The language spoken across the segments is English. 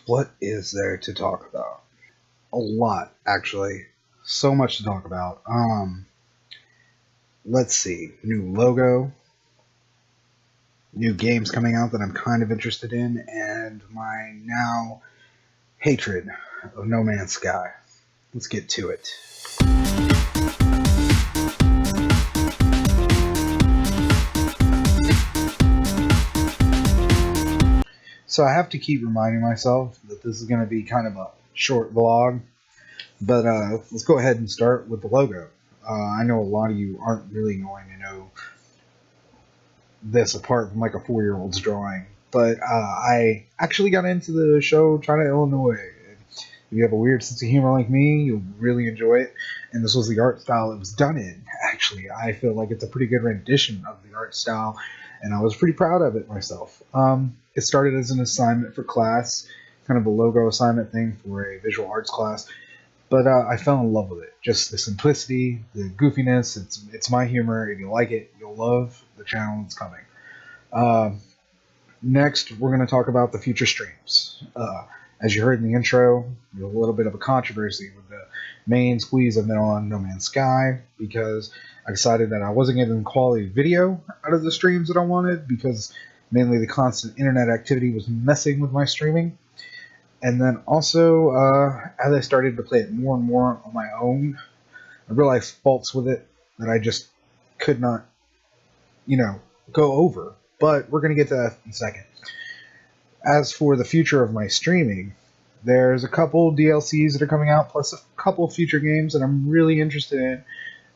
What is there to talk about? A lot, actually. So much to talk about. Let's see. New logo, new games coming out that I'm kind of interested in, and my now hatred of No Man's Sky. Let's get to it. So I have to keep reminding myself that this is going to be kind of a short vlog, but let's go ahead and start with the logo. I know a lot of you aren't really going to know this apart from like a 4-year-old's drawing, but I actually got into the show China Illinois. If you have a weird sense of humor like me, you'll really enjoy it. And this was the art style it was done in. Actually, I feel like it's a pretty good rendition of the art style, and I was pretty proud of it myself. It started as an assignment for class, kind of a logo assignment thing for a visual arts class, but I fell in love with it. Just the simplicity, the goofiness. It's my humor. If you like it, you'll love the channel that's coming. Next, we're going to talk about the future streams. As you heard in the intro, there's a little bit of a controversy with the main squeeze I've been on No Man's Sky, because I decided that I wasn't getting quality video out of the streams that I wanted, because mainly the constant internet activity was messing with my streaming. And then also, as I started to play it more and more on my own, I realized faults with it that I just could not, go over. But we're going to get to that in a second. As for the future of my streaming, there's a couple DLCs that are coming out, plus a couple future games that I'm really interested in,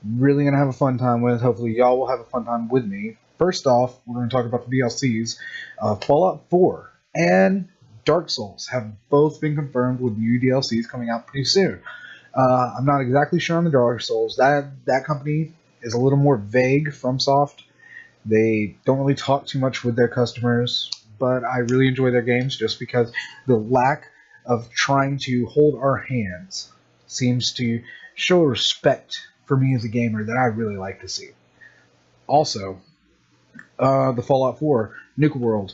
really going to have a fun time with. Hopefully y'all will have a fun time with me. First off, we're going to talk about the DLCs. Fallout 4 and Dark Souls have both been confirmed with new DLCs coming out pretty soon. I'm not exactly sure on the Dark Souls. That company is a little more vague. FromSoft. They don't really talk too much with their customers, but I really enjoy their games just because the lack of trying to hold our hands seems to show respect for me as a gamer that I really like to see. Also, the Fallout 4 Nuka World.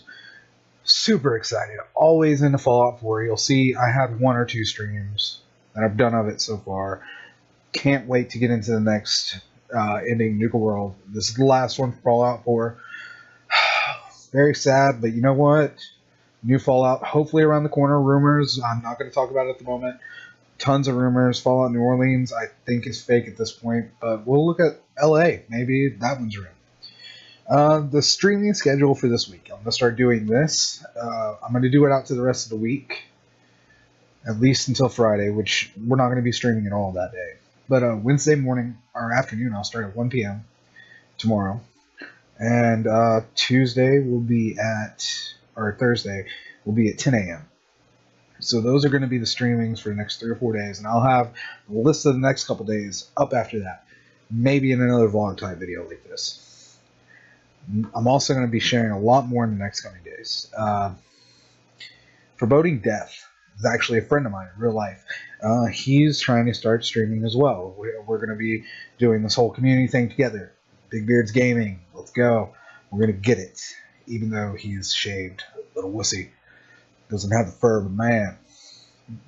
Super excited. Always into Fallout 4. You'll see I had 1 or 2 streams that I've done of it so far. Can't wait to get into the next ending Nuka World. This is the last one for Fallout 4. Very sad, but you know what? New Fallout, hopefully around the corner. Rumors, I'm not going to talk about it at the moment. Tons of rumors. Fallout New Orleans, I think is fake at this point, but we'll look at LA. Maybe that one's real. The streaming schedule for this week. I'm going to start doing this. I'm going to do it out to the rest of the week, at least until Friday, which we're not going to be streaming at all that day. But Wednesday morning or afternoon, I'll start at 1 p.m. tomorrow. And Thursday will be at 10 a.m. So those are going to be the streamings for the next 3 or 4 days, and I'll have a list of the next couple days up after that. Maybe in another vlog type video like this. I'm also going to be sharing a lot more in the next coming days. Foreboding Death is actually a friend of mine in real life. He's trying to start streaming as well. We're going to be doing this whole community thing together. Big Beards Gaming, let's go. We're going to get it, even though he's shaved, little wussy. Doesn't have the fur of a man.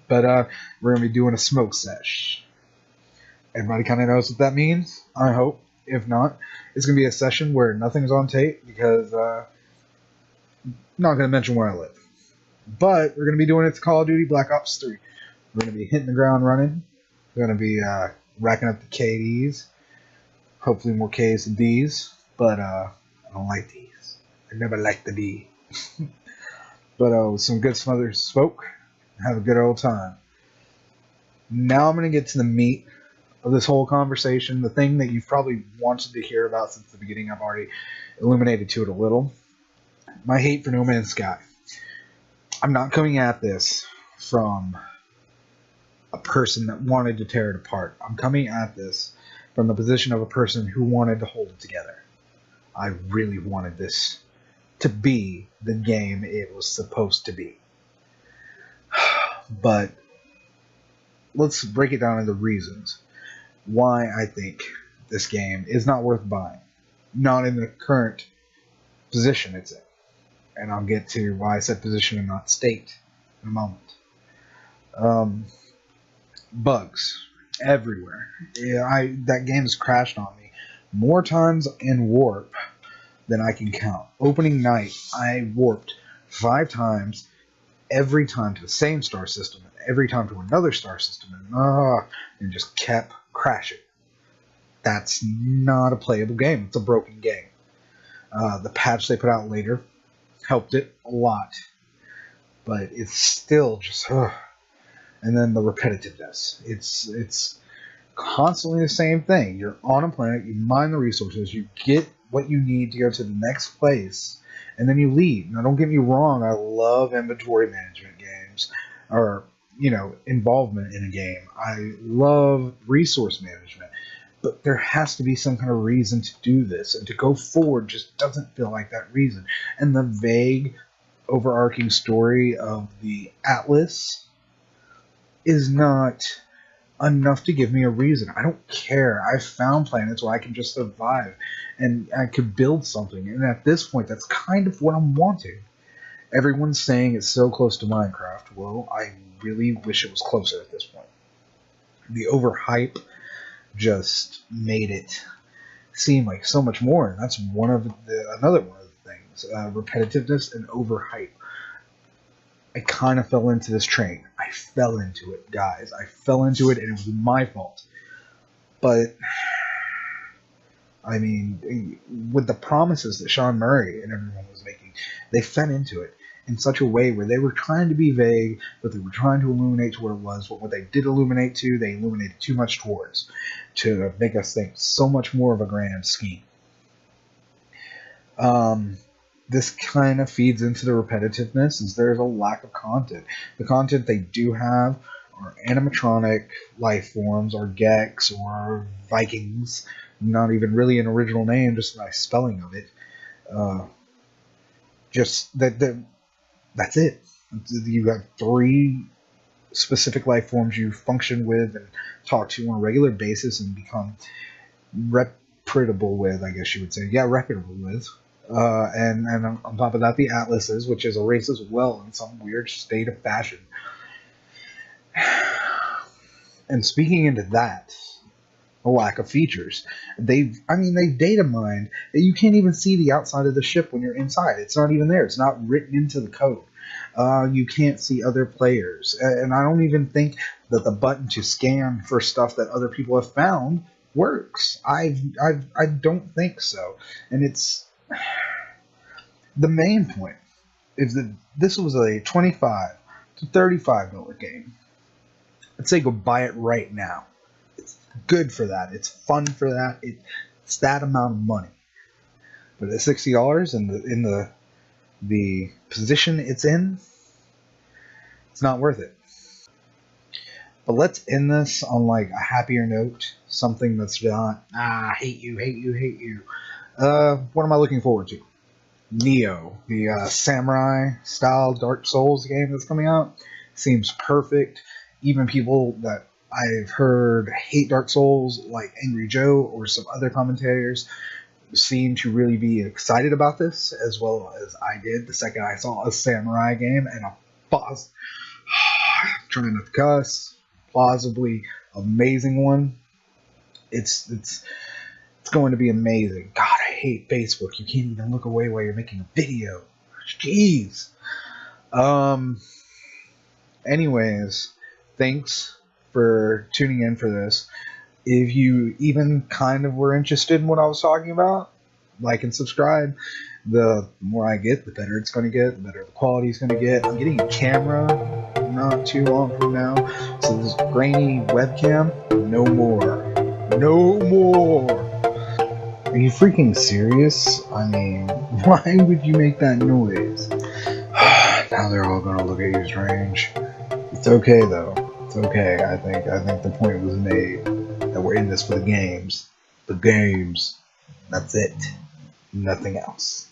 But we're going to be doing a smoke sesh. Everybody kind of knows what that means, I hope. If not, it's going to be a session where nothing's on tape, because I'm not going to mention where I live. But we're going to be doing it to Call of Duty Black Ops 3. We're going to be hitting the ground running. We're going to be racking up the KDs. Hopefully more Ks than Ds. But I don't like Ds. I never liked the D. But with some good smothered smoke, have a good old time. Now I'm going to get to the meat of this whole conversation. The thing that you've probably wanted to hear about since the beginning. I've already illuminated to it a little. My hate for No Man's Sky. I'm not coming at this from a person that wanted to tear it apart. I'm coming at this from the position of a person who wanted to hold it together. I really wanted this to be the game it was supposed to be. But let's break it down into reasons why I think this game is not worth buying. Not in the current position it's in. And I'll get to why I said position and not state in a moment. Bugs everywhere. Yeah, that game has crashed on me more times in Warp than I can count. Opening night, I warped 5 times, every time to the same star system, and every time to another star system, and just kept crashing. That's not a playable game. It's a broken game. The patch they put out later helped it a lot, but it's still just. And then the repetitiveness. It's constantly the same thing. You're on a planet, you mine the resources, you get what you need to go to the next place, and then you leave. Now, don't get me wrong, I love inventory management games, or, involvement in a game. I love resource management, but there has to be some kind of reason to do this, and to go forward just doesn't feel like that reason. And the vague, overarching story of the Atlas is not enough to give me a reason. I don't care. I've found planets where I can just survive and I could build something. And at this point, that's kind of what I'm wanting. Everyone's saying it's so close to Minecraft. Well, I really wish it was closer at this point. The overhype just made it seem like so much more. And that's another one of the things. Repetitiveness and overhype. I kind of fell into this train. I fell into it, guys. I fell into it, and it was my fault. But, I mean, with the promises that Sean Murray and everyone was making, they fell into it in such a way where they were trying to be vague, but they were trying to illuminate to what it was. But what they did illuminate to, they illuminated too much towards, to make us think so much more of a grand scheme. This kind of feeds into the repetitiveness, is there's a lack of content. The content they do have are animatronic life forms, or Gex, or Vikings. Not even really an original name, just a nice spelling of it. That's it. You got 3 specific life forms you function with and talk to on a regular basis and become reputable with, I guess you would say. Yeah, reputable with. And on top of that, the Atlases, which is a race as well in some weird state of fashion. And speaking into that, a lack of features. They data mined that you can't even see the outside of the ship when you're inside. It's not even there. It's not written into the code. You can't see other players, and I don't even think that the button to scan for stuff that other people have found works. I don't think so, and it's. The main point is that this was a $25 to $35 game. I'd say go buy it right now. It's good for that. It's fun for that. It's that amount of money. But at $60 in the position it's in, it's not worth it. But let's end this on like a happier note. Something that's not hate you. What am I looking forward to? Nioh, the samurai-style Dark Souls game that's coming out, seems perfect. Even people that I've heard hate Dark Souls, like Angry Joe or some other commentators, seem to really be excited about this, as well as I did the second I saw a samurai game and a trying not to cuss, plausibly amazing one. It's going to be amazing. God, I hate Facebook. You can't even look away while you're making a video. Jeez. Anyways, thanks for tuning in for this. If you even kind of were interested in what I was talking about, like and subscribe. The more I get, the better it's going to get, the better the quality is going to get. I'm getting a camera not too long from now, so this grainy webcam, no more. No more. Are you freaking serious? I mean, why would you make that noise? Now they're all gonna look at you strange. It's okay though. It's okay. I think the point was made that we're in this for the games. The games. That's it. Nothing else.